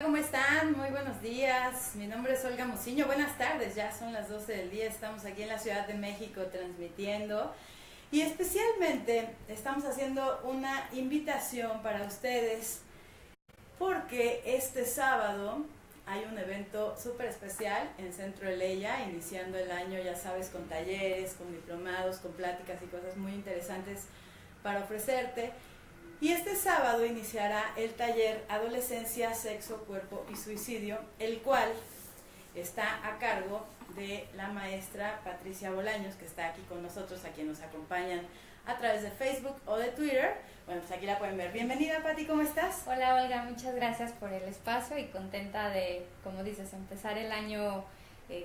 ¿Cómo están? Muy buenos días. Mi nombre es Olga Mociño. Buenas tardes, ya son las 12 del día. Estamos aquí en la Ciudad de México transmitiendo. Y especialmente estamos haciendo una invitación para ustedes porque este sábado hay un evento súper especial en Centro Eleya, iniciando el año, ya sabes, con talleres, con diplomados, con pláticas y cosas muy interesantes para ofrecerte. Y este sábado iniciará el taller Adolescencia, Sexo, Cuerpo y Suicidio, el cual está a cargo de la maestra Patricia Bolaños, que está aquí con nosotros, a quien nos acompañan a través de Facebook o de Twitter. Bueno, pues aquí la pueden ver. Bienvenida, Pati, ¿cómo estás? Hola, Olga, muchas gracias por el espacio y contenta de, como dices, empezar el año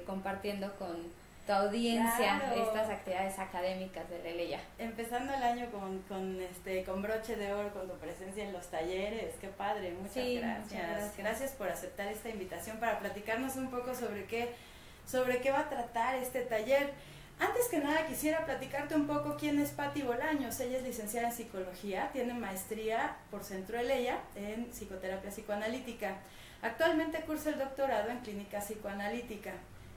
compartiendo con tu audiencia. Claro. Estas actividades académicas de Leleya. Empezando el año con broche de oro, con tu presencia en los talleres. Qué padre, muchas gracias. Gracias por aceptar esta invitación para platicarnos un poco sobre qué va a tratar este taller. Antes que nada quisiera platicarte un poco quién es Pati Bolaños. Ella es licenciada en psicología, tiene maestría por Centro Eleya en psicoterapia psicoanalítica. Actualmente cursa el doctorado en clínica psicoanalítica.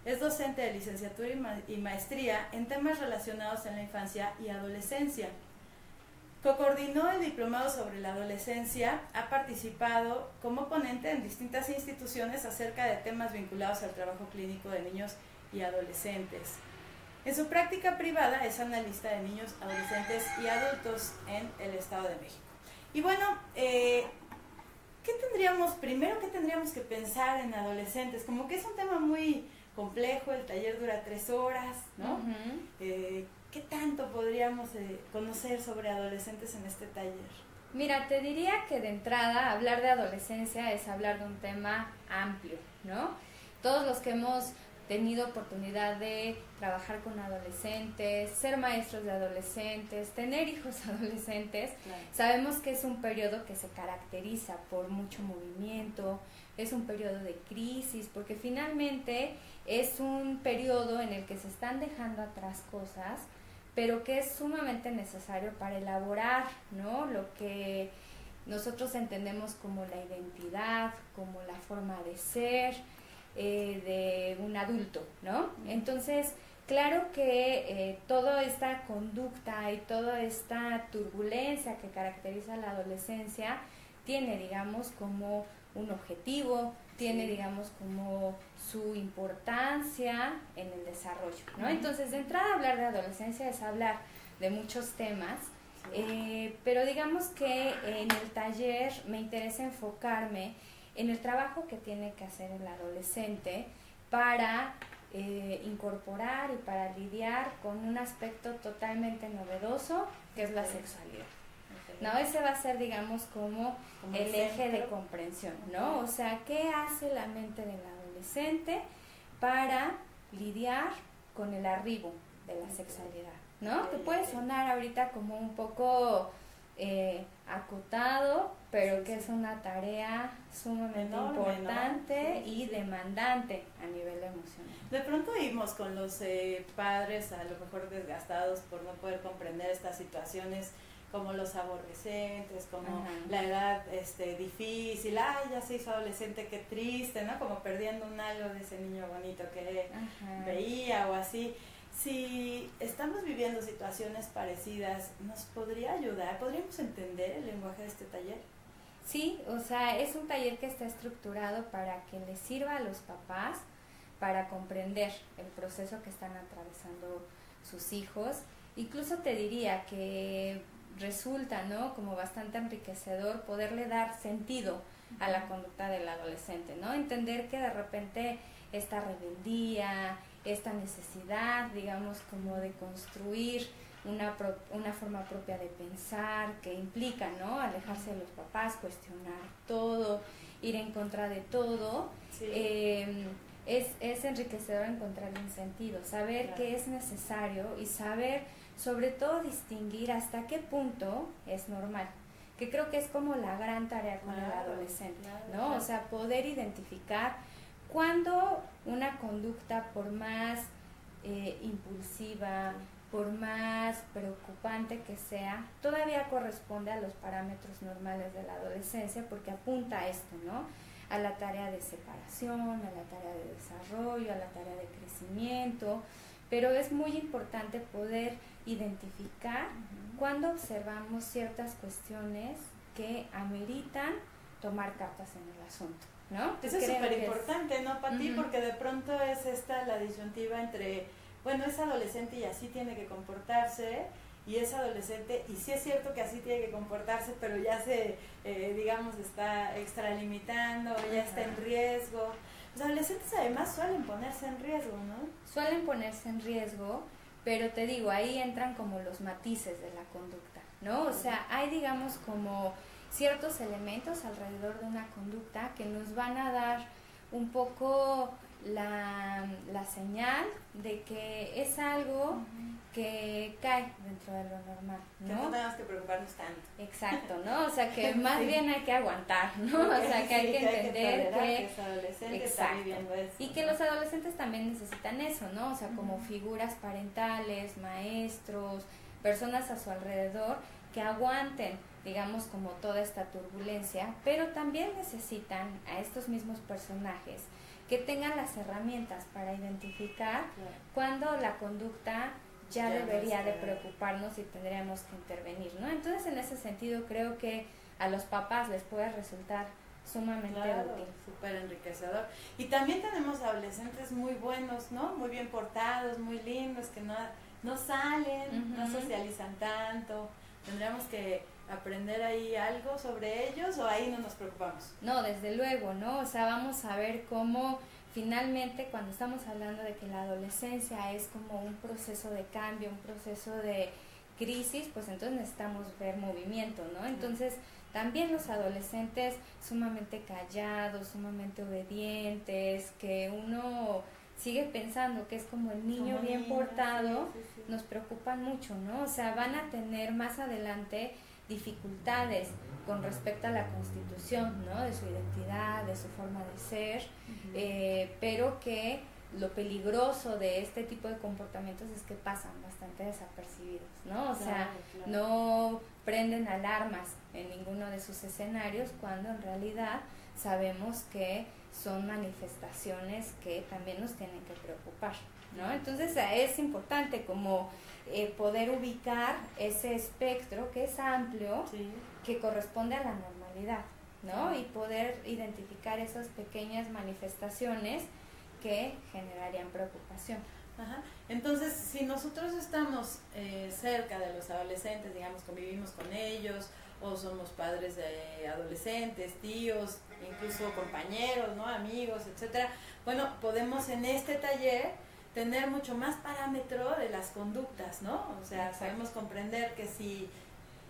Es docente de licenciatura y maestría en temas relacionados en la infancia y adolescencia. Coordinó el diplomado sobre la adolescencia, ha participado como ponente en distintas instituciones acerca de temas vinculados al trabajo clínico de niños y adolescentes. En su práctica privada es analista de niños, adolescentes y adultos en el Estado de México. Y bueno, ¿qué tendríamos que pensar en adolescentes? Como que es un tema muy complejo, el taller dura 3 horas, ¿no? Uh-huh. ¿Qué tanto podríamos conocer sobre adolescentes en este taller? Mira, te diría que de entrada hablar de adolescencia es hablar de un tema amplio, ¿no? Todos los que hemos tenido oportunidad de trabajar con adolescentes, ser maestros de adolescentes, tener hijos adolescentes, claro. Sabemos que es un periodo que se caracteriza por mucho movimiento, es un periodo de crisis, porque finalmente es un periodo en el que se están dejando atrás cosas, pero que es sumamente necesario para elaborar, ¿no?, lo que nosotros entendemos como la identidad, como la forma de ser, de un adulto, ¿no? Entonces, claro que toda esta conducta y toda esta turbulencia que caracteriza a la adolescencia tiene, digamos, como un objetivo, tiene, digamos, como su importancia en el desarrollo, ¿no? Entonces, de entrada, hablar de adolescencia es hablar de muchos temas, pero digamos que en el taller me interesa enfocarme en el trabajo que tiene que hacer el adolescente para incorporar y para lidiar con un aspecto totalmente novedoso, que es la sexualidad. ¿No? Ese va a ser, digamos, como el eje de comprensión, ¿no? O sea, ¿qué hace la mente del adolescente para lidiar con el arribo de la sexualidad, ¿no? Te puede sonar ahorita como un poco acotado, pero que es una tarea sumamente importante y demandante a nivel emocional. De pronto vimos con los padres a lo mejor desgastados por no poder comprender estas situaciones, como los aborrecentes, como la edad difícil, ya se hizo adolescente, qué triste, ¿no? Como perdiendo un algo de ese niño bonito que veía o así. Si estamos viviendo situaciones parecidas, ¿nos podría ayudar? ¿Podríamos entender el lenguaje de este taller? Sí, o sea, es un taller que está estructurado para que les sirva a los papás para comprender el proceso que están atravesando sus hijos. Incluso te diría que resulta, ¿no?, como bastante enriquecedor poderle dar sentido a la conducta del adolescente, ¿no? Entender que de repente esta rebeldía, esta necesidad, digamos, como de construir una forma propia de pensar, que implica, ¿no?, alejarse de los papás, cuestionar todo, ir en contra de todo, sí. Es enriquecedor encontrar un sentido, saber qué es necesario y saber, sobre todo, distinguir hasta qué punto es normal, que creo que es como la gran tarea con el adolescente, ¿no? O sea, poder identificar cuando una conducta, por más impulsiva, por más preocupante que sea, todavía corresponde a los parámetros normales de la adolescencia, porque apunta a esto, ¿no?, a la tarea de separación, a la tarea de desarrollo, a la tarea de crecimiento, pero es muy importante poder identificar cuando observamos ciertas cuestiones que ameritan tomar cartas en el asunto, ¿no? Eso es súper importante, ¿no, Pati? Porque de pronto es esta la disyuntiva entre, bueno, es adolescente y así tiene que comportarse, y es adolescente y sí es cierto que así tiene que comportarse, pero ya se, digamos, está extralimitando, ya está en riesgo. Los adolescentes además suelen ponerse en riesgo, ¿no? Suelen ponerse en riesgo, pero te digo, ahí entran como los matices de la conducta, ¿no? O sea, hay, digamos, como ciertos elementos alrededor de una conducta que nos van a dar un poco la señal de que es algo que cae dentro de lo normal, ¿no? Que no tenemos que preocuparnos tanto. Exacto, ¿no? O sea, que más bien hay que aguantar, ¿no? O sea, que hay que entender que es adolescente, está viviendo eso, y que los adolescentes también necesitan eso, ¿no? O sea, como figuras parentales, maestros, personas a su alrededor que aguanten, digamos, como toda esta turbulencia, pero también necesitan a estos mismos personajes que tengan las herramientas para identificar cuando la conducta ya debería de preocuparnos y tendríamos que intervenir, ¿no? Entonces, en ese sentido, creo que a los papás les puede resultar sumamente útil. Súper enriquecedor. Y también tenemos adolescentes muy buenos, ¿no? Muy bien portados, muy lindos, que no salen, no socializan tanto. Tendríamos que aprender ahí algo sobre ellos, o ahí no nos preocupamos. No, desde luego, ¿no? O sea, vamos a ver cómo finalmente cuando estamos hablando de que la adolescencia es como un proceso de cambio, un proceso de crisis, pues entonces necesitamos ver movimiento, ¿no? Entonces también los adolescentes sumamente callados, sumamente obedientes, que uno sigue pensando que es como el niño bien portado, nos preocupan mucho, ¿no? O sea, van a tener más adelante dificultades con respecto a la constitución, ¿no? De su identidad, de su forma de ser, pero que lo peligroso de este tipo de comportamientos es que pasan bastante desapercibidos, ¿no? O sea, no prenden alarmas en ninguno de sus escenarios, cuando en realidad sabemos que son manifestaciones que también nos tienen que preocupar, ¿no? Entonces es importante como poder ubicar ese espectro que es amplio, que corresponde a la normalidad, ¿no? Y poder identificar esas pequeñas manifestaciones que generarían preocupación. Ajá. Entonces, si nosotros estamos cerca de los adolescentes, digamos, convivimos con ellos, o somos padres de adolescentes, tíos, incluso compañeros, ¿no? Amigos, etcétera, bueno, podemos en este taller tener mucho más parámetro de las conductas, ¿no? O sea, sabemos comprender que si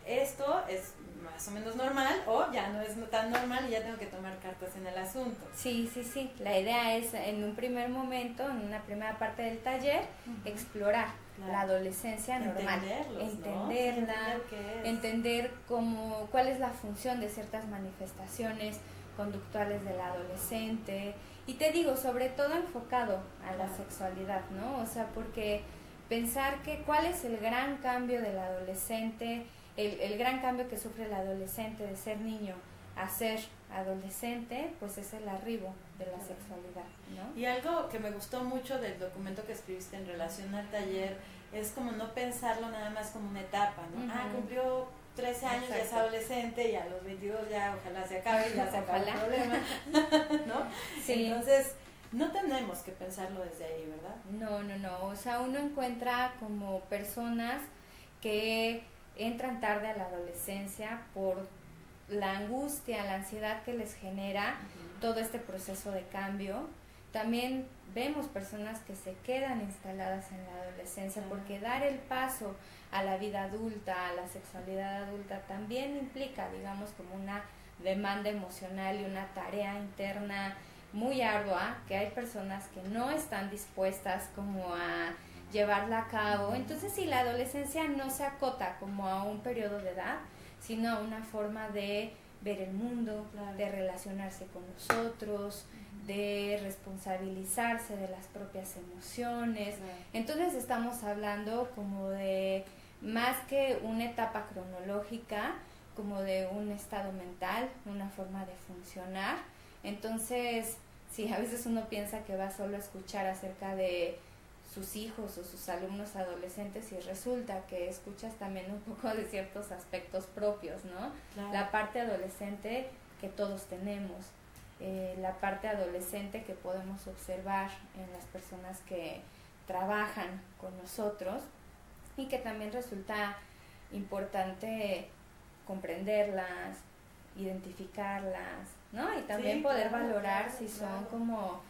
esto es más o menos normal, o ya no es tan normal y ya tengo que tomar cartas en el asunto. Sí. La idea es, en un primer momento, en una primera parte del taller, explorar la adolescencia normal, entenderla, entender cuál es la función de ciertas manifestaciones conductuales del adolescente, y te digo, sobre todo enfocado a la sexualidad, ¿no? O sea, porque pensar que cuál es el gran cambio del adolescente, el gran cambio que sufre el adolescente de ser niño a ser adolescente, pues es el arribo de la sexualidad, ¿no? Y algo que me gustó mucho del documento que escribiste en relación al taller es como no pensarlo nada más como una etapa, ¿no? Cumplió 13 años, ya es adolescente, y a los 22 ya ojalá se acabe, ya se acaba el problema, ¿no? Sí. Entonces, no tenemos que pensarlo desde ahí, ¿verdad? No, o sea, uno encuentra como personas que entran tarde a la adolescencia por la angustia, la ansiedad que les genera todo este proceso de cambio. También vemos personas que se quedan instaladas en la adolescencia, porque dar el paso a la vida adulta, a la sexualidad adulta, también implica, digamos, como una demanda emocional y una tarea interna muy ardua, que hay personas que no están dispuestas como a llevarla a cabo. Entonces, si la adolescencia no se acota como a un periodo de edad, sino a una forma de ver el mundo, de relacionarse con los otros, de responsabilizarse de las propias emociones. Entonces estamos hablando como de más que una etapa cronológica, como de un estado mental, una forma de funcionar, Entonces, sí, a veces uno piensa que va solo a escuchar acerca de sus hijos o sus alumnos adolescentes y resulta que escuchas también un poco de ciertos aspectos propios, ¿no? Claro. La parte adolescente que todos tenemos, la parte adolescente que podemos observar en las personas que trabajan con nosotros y que también resulta importante comprenderlas, identificarlas, ¿no? Y también poder valorar si son como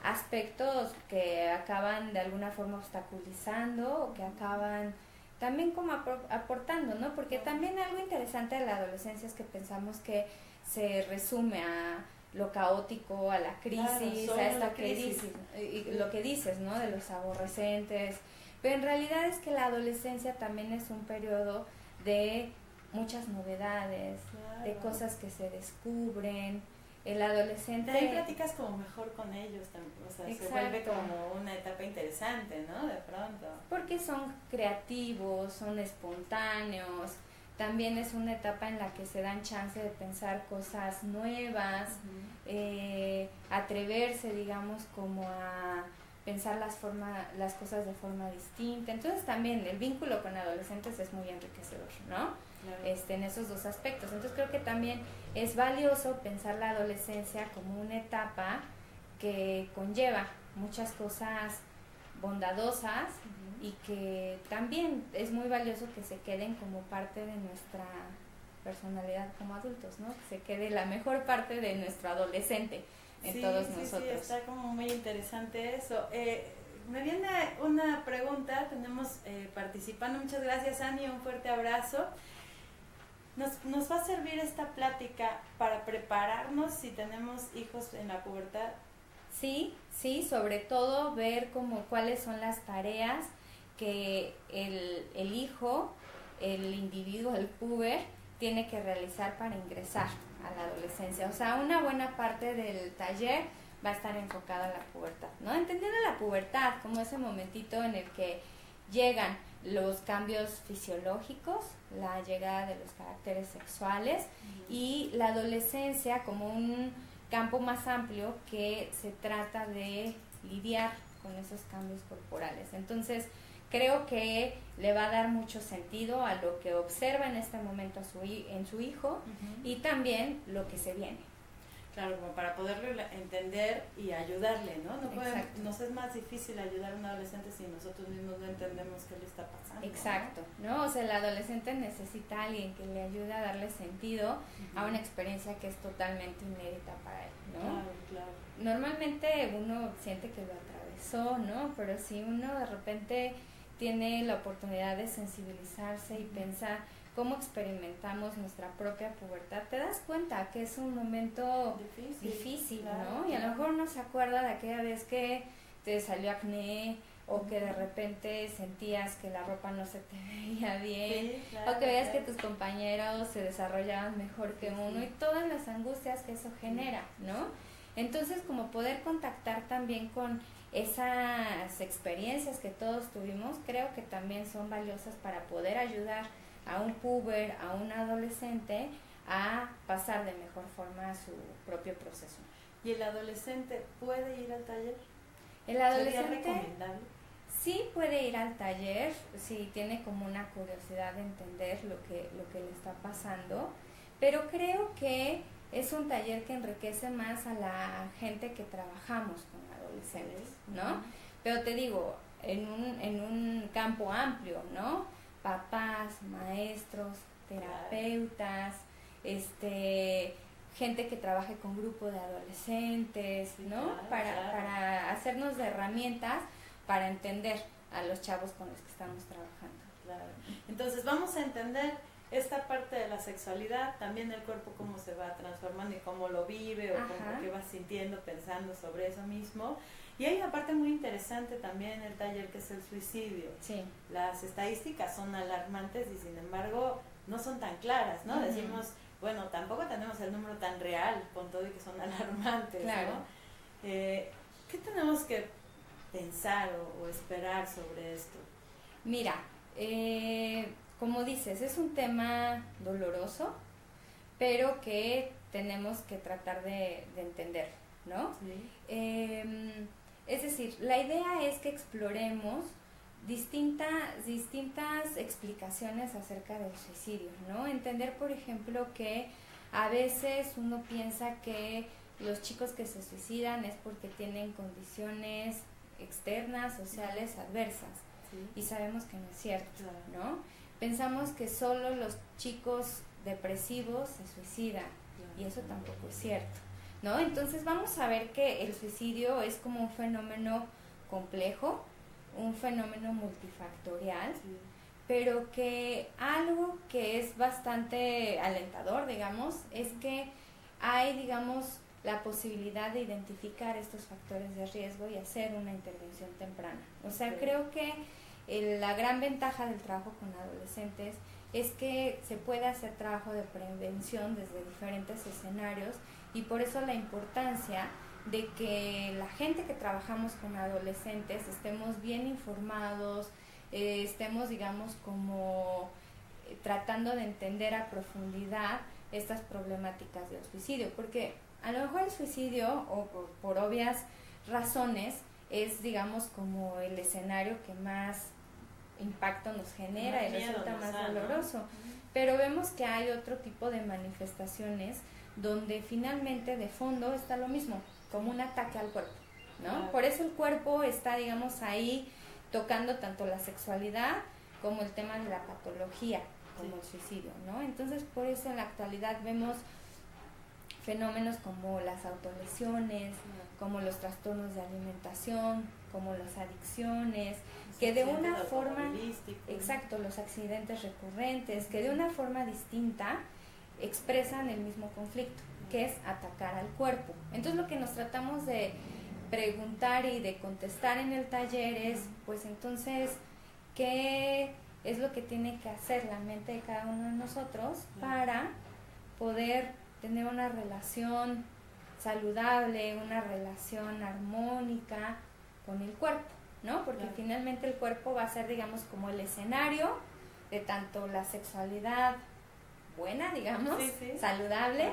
aspectos que acaban de alguna forma obstaculizando o que acaban también como aportando, ¿no? Porque también algo interesante de la adolescencia es que pensamos que se resume a lo caótico, a la crisis, a esta crisis, y lo que dices, ¿no? De los aborrecentes, pero en realidad es que la adolescencia también es un periodo de muchas novedades, de cosas que se descubren. El adolescente... De ahí platicas como mejor con ellos también, o sea, se vuelve como una etapa interesante, ¿no? De pronto. Porque son creativos, son espontáneos, también es una etapa en la que se dan chance de pensar cosas nuevas, atreverse, digamos, como a pensar las cosas de forma distinta. Entonces también el vínculo con adolescentes es muy enriquecedor, ¿no? Claro. En esos dos aspectos. Entonces creo que también es valioso pensar la adolescencia como una etapa que conlleva muchas cosas bondadosas y que también es muy valioso que se queden como parte de nuestra personalidad como adultos, ¿no? Que se quede la mejor parte de nuestro adolescente en todos nosotros. Sí, está como muy interesante eso. Me viene una pregunta, tenemos participando, muchas gracias Ani, un fuerte abrazo. ¿Nos va a servir esta plática para prepararnos si tenemos hijos en la pubertad? Sí, sobre todo ver como cuáles son las tareas que el hijo, el individuo, el puber, tiene que realizar para ingresar a la adolescencia. O sea, una buena parte del taller va a estar enfocada a la pubertad, ¿no? Entendiendo la pubertad como ese momentito en el que llegan los cambios fisiológicos, la llegada de los caracteres sexuales y la adolescencia como un campo más amplio que se trata de lidiar con esos cambios corporales. Entonces, creo que le va a dar mucho sentido a lo que observa en este momento en su hijo y también lo que se viene. Claro, como para poderlo entender y ayudarle, ¿no? Nos es más difícil ayudar a un adolescente si nosotros mismos no entendemos qué le está pasando. Exacto, ¿no? O sea, el adolescente necesita a alguien que le ayude a darle sentido a una experiencia que es totalmente inédita para él, ¿no? Claro. Normalmente uno siente que lo atravesó, ¿no? Pero si uno de repente tiene la oportunidad de sensibilizarse y pensar cómo experimentamos nuestra propia pubertad, te das cuenta que es un momento difícil, claro, ¿no? Y a lo mejor uno se acuerda de aquella vez que te salió acné o que de repente sentías que la ropa no se te veía bien, o que veías que tus compañeros se desarrollaban mejor que uno y todas las angustias que eso genera, ¿no? Entonces, como poder contactar también con esas experiencias que todos tuvimos, creo que también son valiosas para poder ayudar a un puber, a un adolescente, a pasar de mejor forma su propio proceso. ¿Y el adolescente puede ir al taller? El adolescente ¿sería recomendable? Sí puede ir al taller, si tiene como una curiosidad de entender lo que le está pasando, pero creo que es un taller que enriquece más a la gente que trabajamos con adolescentes, ¿no? Pero te digo, en un campo amplio, ¿no? Papás, maestros, terapeutas, gente que trabaje con grupo de adolescentes, ¿no? Para hacernos de herramientas para entender a los chavos con los que estamos trabajando. Claro. Entonces vamos a entender esta parte de la sexualidad, también el cuerpo cómo se va transformando y cómo lo vive o cómo que va sintiendo, pensando sobre eso mismo. Y hay una parte muy interesante también en el taller que es el suicidio. Sí. Las estadísticas son alarmantes y sin embargo no son tan claras, ¿no? Decimos, bueno, tampoco tenemos el número tan real con todo y que son alarmantes, claro, ¿no? ¿Qué tenemos que pensar o esperar sobre esto? Mira, como dices, es un tema doloroso, pero que tenemos que tratar de entender, ¿no? Sí. Es decir, la idea es que exploremos distintas explicaciones acerca del suicidio, ¿no? Entender, por ejemplo, que a veces uno piensa que los chicos que se suicidan es porque tienen condiciones externas, sociales, adversas, y sabemos que no es cierto, ¿no? Pensamos que solo los chicos depresivos se suicidan, y eso tampoco es cierto, ¿no? Entonces vamos a ver que el suicidio es como un fenómeno complejo, un fenómeno multifactorial, pero que algo que es bastante alentador, digamos, es que hay, digamos, la posibilidad de identificar estos factores de riesgo y hacer una intervención temprana. O sea, creo que la gran ventaja del trabajo con adolescentes es que se puede hacer trabajo de prevención desde diferentes escenarios, y por eso la importancia de que la gente que trabajamos con adolescentes estemos bien informados, estemos, digamos, como tratando de entender a profundidad estas problemáticas del suicidio, porque a lo mejor el suicidio, o por obvias razones, es, digamos, como el escenario que más impacto nos genera y resulta más doloroso, pero vemos que hay otro tipo de manifestaciones donde finalmente de fondo está lo mismo, como un ataque al cuerpo, ¿no? Claro. Por eso el cuerpo está, digamos, ahí tocando tanto la sexualidad como el tema de la patología, como el suicidio, ¿no? Entonces, por eso en la actualidad vemos fenómenos como las autolesiones, como los trastornos de alimentación, como las adicciones, que de una forma, exacto, los accidentes recurrentes, que de una forma distinta expresan el mismo conflicto, que es atacar al cuerpo. Entonces lo que nos tratamos de preguntar y de contestar en el taller es, pues entonces, ¿qué es lo que tiene que hacer la mente de cada uno de nosotros para poder tener una relación saludable, una relación armónica con el cuerpo, ¿no? Porque finalmente el cuerpo va a ser, digamos, como el escenario de tanto la sexualidad buena, digamos, saludable,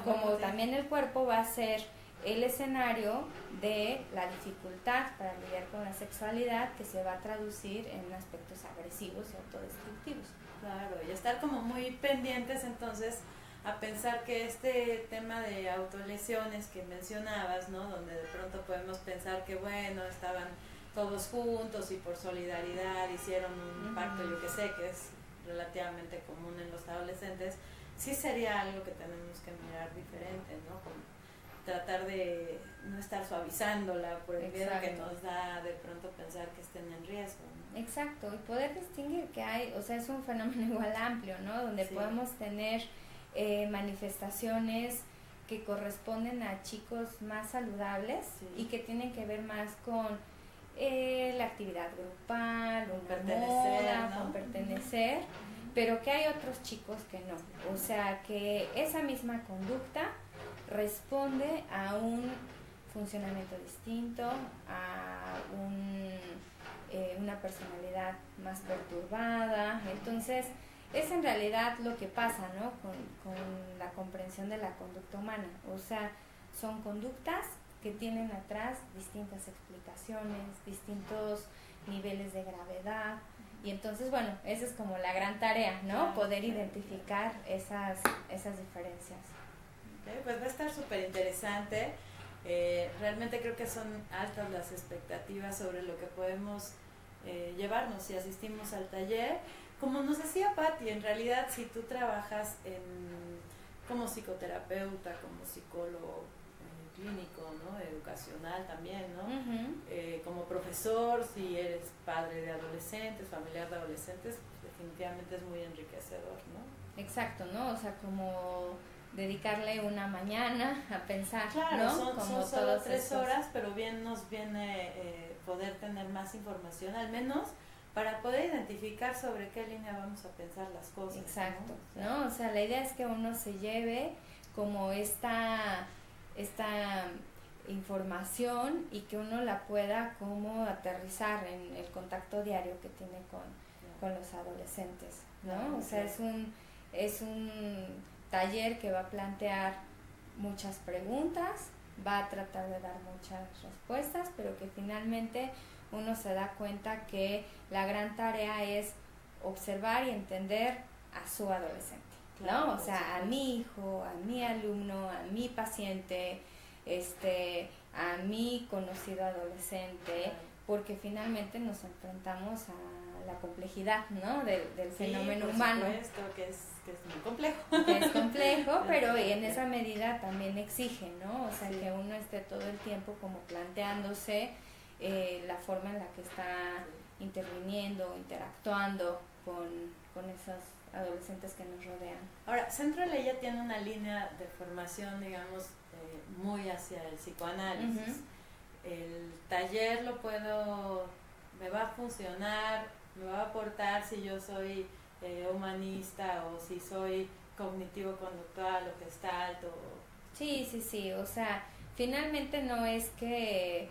como también el cuerpo va a ser el escenario de la dificultad para lidiar con la sexualidad, que se va a traducir en aspectos agresivos y autodestructivos. Claro, y estar como muy pendientes entonces a pensar que este tema de autolesiones que mencionabas, ¿no? Donde de pronto podemos pensar que, bueno, estaban todos juntos y por solidaridad hicieron un pacto, yo que sé, que es relativamente común en los adolescentes, sí sería algo que tenemos que mirar diferente, ¿no? Como tratar de no estar suavizándola por el miedo que nos da de pronto pensar que estén en riesgo, ¿no? Exacto, y poder distinguir que hay, o sea, es un fenómeno igual amplio, ¿no? Donde podemos tener manifestaciones que corresponden a chicos más saludables y que tienen que ver más con la actividad grupal, con pertenecer, pero que hay otros chicos que no. O sea, que esa misma conducta responde a un funcionamiento distinto, a una personalidad más perturbada. Entonces, es en realidad lo que pasa, ¿no? Con la comprensión de la conducta humana. O sea, son conductas que tienen atrás distintas explicaciones, distintos niveles de gravedad, y entonces, bueno, esa es como la gran tarea, ¿no? Poder identificar esas diferencias. Okay, pues va a estar súper interesante. Realmente creo que son altas las expectativas sobre lo que podemos llevarnos si asistimos al taller. Como nos decía Patti, en realidad si tú trabajas como psicoterapeuta, como psicólogo clínico, ¿no? Educacional también, ¿no? Como profesor, si eres padre de adolescentes, familiar de adolescentes, definitivamente es muy enriquecedor, ¿no? Exacto, ¿no? O sea, como dedicarle una mañana a pensar, claro, ¿no? Son solo 3 horas, pero bien nos viene poder tener más información, al menos para poder identificar sobre qué línea vamos a pensar las cosas. Exacto, ¿no? O sea, la idea es que uno se lleve como esta información y que uno la pueda como aterrizar en el contacto diario que tiene con los adolescentes, ¿no? O sea, es un taller que va a plantear muchas preguntas, va a tratar de dar muchas respuestas, pero que finalmente uno se da cuenta que la gran tarea es observar y entender a su adolescente, ¿no? Claro, O sea, a mi hijo, a mi alumno, a mi paciente, a mi conocido adolescente, claro, porque finalmente nos enfrentamos a la complejidad, ¿no? del fenómeno por humano. Supuesto, que es muy complejo. Que es complejo, pero en esa medida también exige, ¿no? O sea, sí, que uno esté todo el tiempo como planteándose la forma en la que está interviniendo, interactuando con esos adolescentes que nos rodean. Ahora, Centro Leya tiene una línea de formación, digamos, muy hacia el psicoanálisis. El taller me va a funcionar, me va a aportar si yo soy humanista o si soy cognitivo-conductual o gestalt o... Sí, o sea, finalmente no es que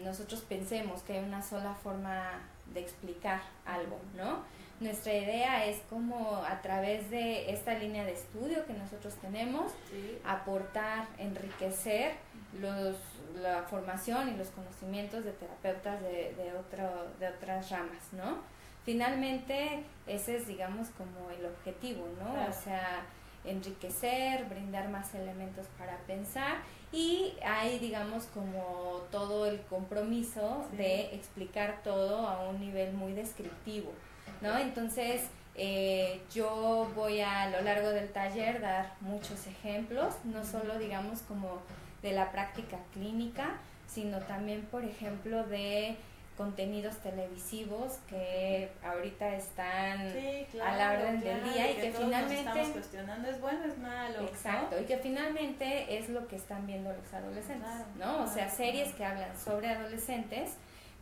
nosotros pensemos que hay una sola forma de explicar algo, ¿no? Nuestra idea es como a través de esta línea de estudio que nosotros tenemos, sí, aportar, enriquecer la formación y los conocimientos de terapeutas de otras ramas, ¿no? Finalmente ese es, digamos, como el objetivo, ¿no? Claro. O sea, enriquecer, brindar más elementos para pensar, y hay, digamos, como todo el compromiso sí, de explicar todo a un nivel muy descriptivo, ¿no? Entonces yo voy a lo largo del taller dar muchos ejemplos, no solo, digamos, como de la práctica clínica, sino también, por ejemplo, de contenidos televisivos que ahorita están sí, claro, a la orden del día y que todos finalmente nos estamos cuestionando, es bueno, es malo, exacto, ¿no? y que finalmente es lo que están viendo los adolescentes, claro, ¿no? O sea, claro, series claro, que hablan sobre adolescentes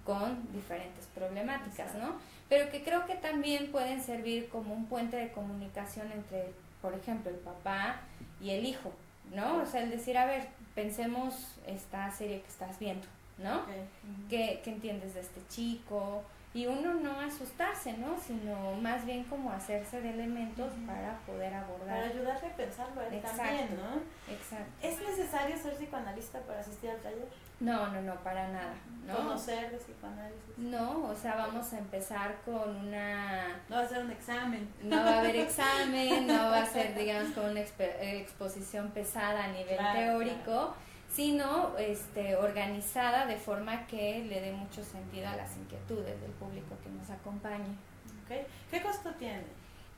con diferentes problemáticas, ¿no? Pero que creo que también pueden servir como un puente de comunicación entre, por ejemplo, el papá y el hijo, ¿no? O sea, el decir, a ver, pensemos esta serie que estás viendo, ¿no? Okay. ¿Qué entiendes de este chico? Y uno no asustarse, ¿no? Sino más bien como hacerse de elementos para poder abordar. Para ayudarle a pensarlo a él Exacto, también, ¿no? Exacto. ¿Es necesario ser psicoanalista para asistir al taller? No, para nada, ¿no? ¿Conocer de psicoanálisis? No, o sea, vamos a empezar con una... No va a ser un examen. No va a haber examen, no va a ser, digamos, con una exposición pesada a nivel teórico, claro, sino organizada de forma que le dé mucho sentido a las inquietudes del público que nos acompañe. Okay. ¿Qué costo tiene?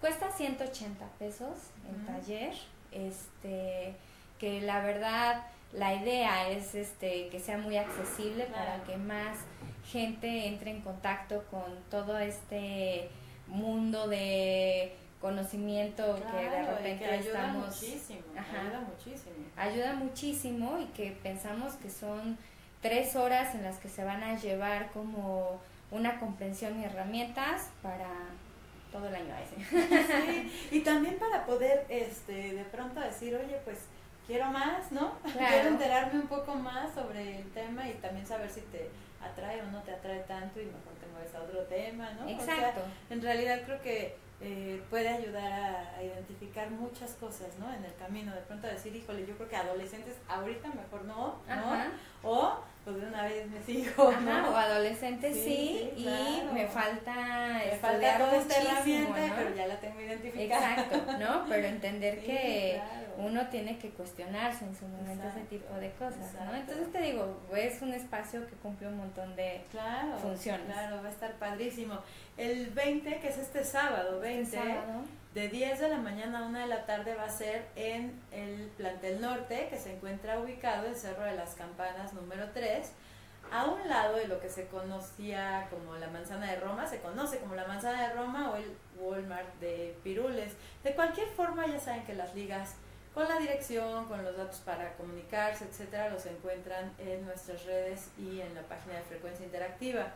Cuesta 180 pesos el taller, que la verdad la idea es que sea muy accesible, claro, para que más gente entre en contacto con todo este mundo de conocimiento, claro, que de repente que ayuda estamos... Muchísimo, ayuda muchísimo y que pensamos que son 3 horas en las que se van a llevar como una comprensión y herramientas para todo el año ese. Sí, y también para poder de pronto decir, oye, pues quiero más, ¿no? Claro. Quiero enterarme un poco más sobre el tema y también saber si te atrae o no te atrae tanto y mejor te mueves a otro tema, ¿no? Exacto. O sea, en realidad creo que puede ayudar a identificar muchas cosas, ¿no? En el camino, de pronto decir, híjole, yo creo que adolescentes ahorita mejor no, Ajá. O pues de una vez me sigo, ¿no? O adolescentes sí, claro. Y me falta toda esta herramienta, ¿no? Pero ya la tengo identificada. Exacto, ¿no? Pero entender que claro, uno tiene que cuestionarse en su momento ese tipo de cosas, ¿no? Entonces te digo, es un espacio que cumple un montón de funciones. Claro, va a estar padrísimo. El 20, que es este sábado, de 10 de la mañana a 1 de la tarde va a ser en el Plantel Norte, que se encuentra ubicado en Cerro de las Campanas número 3, a un lado de lo que se conocía como la Manzana de Roma, se conoce como la Manzana de Roma o el Walmart de Pirules. De cualquier forma, ya saben que las ligas con la dirección, con los datos para comunicarse, etcétera, los encuentran en nuestras redes y en la página de Frecuencia Interactiva.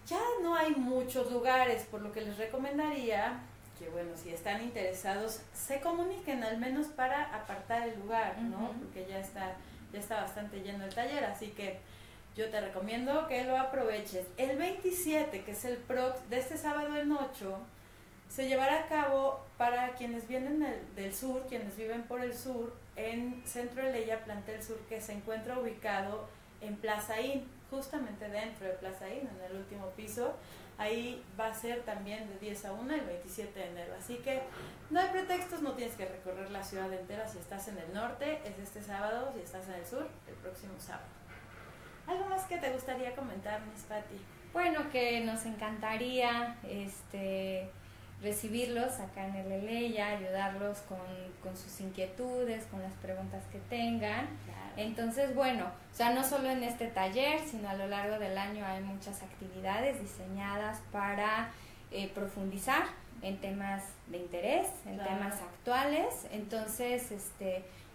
Ya no hay muchos lugares, por lo que les recomendaría que, bueno, si están interesados, se comuniquen al menos para apartar el lugar, ¿no? Porque ya está bastante lleno el taller, así que yo te recomiendo que lo aproveches. El 27, que es el PROX de este sábado en 8, Se llevará a cabo para quienes vienen del sur, quienes viven por el sur, en Centro Eleya, Plantel Sur, que se encuentra ubicado en Plaza Inn, justamente dentro de Plaza Inn, en el último piso. Ahí va a ser también de 10 a 1 el 27 de enero. Así que no hay pretextos, no tienes que recorrer la ciudad entera. Si estás en el norte, es este sábado. Si estás en el sur, el próximo sábado. ¿Algo más que te gustaría comentar, Miss Patti? Bueno, que nos encantaría recibirlos acá en el Eleya, ayudarlos con sus inquietudes, con las preguntas que tengan. Claro. Entonces, bueno, o sea, no solo en este taller, sino a lo largo del año hay muchas actividades diseñadas para profundizar en temas de interés, en claro. temas actuales. Entonces,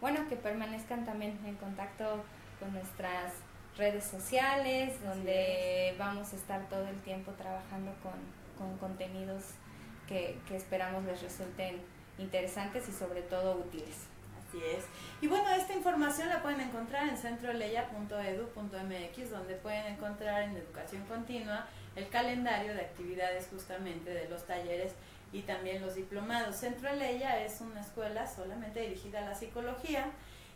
bueno, que permanezcan también en contacto con nuestras redes sociales, donde vamos a estar todo el tiempo trabajando con contenidos que esperamos les resulten interesantes y sobre todo útiles. Así es. Y bueno, esta información la pueden encontrar en centroeleya.edu.mx, donde pueden encontrar en educación continua el calendario de actividades justamente de los talleres y también los diplomados. Centro Eleya es una escuela solamente dirigida a la psicología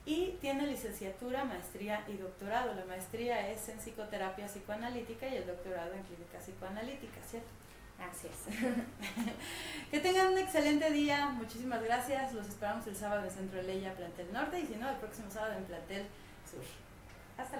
y tiene licenciatura, maestría y doctorado. La maestría es en psicoterapia psicoanalítica y el doctorado en clínica psicoanalítica, ¿cierto? Así es. Que tengan un excelente día, muchísimas gracias. Los esperamos el sábado en Centro Eleya, Plantel Norte, y si no, el próximo sábado en Plantel Sur. Hasta luego.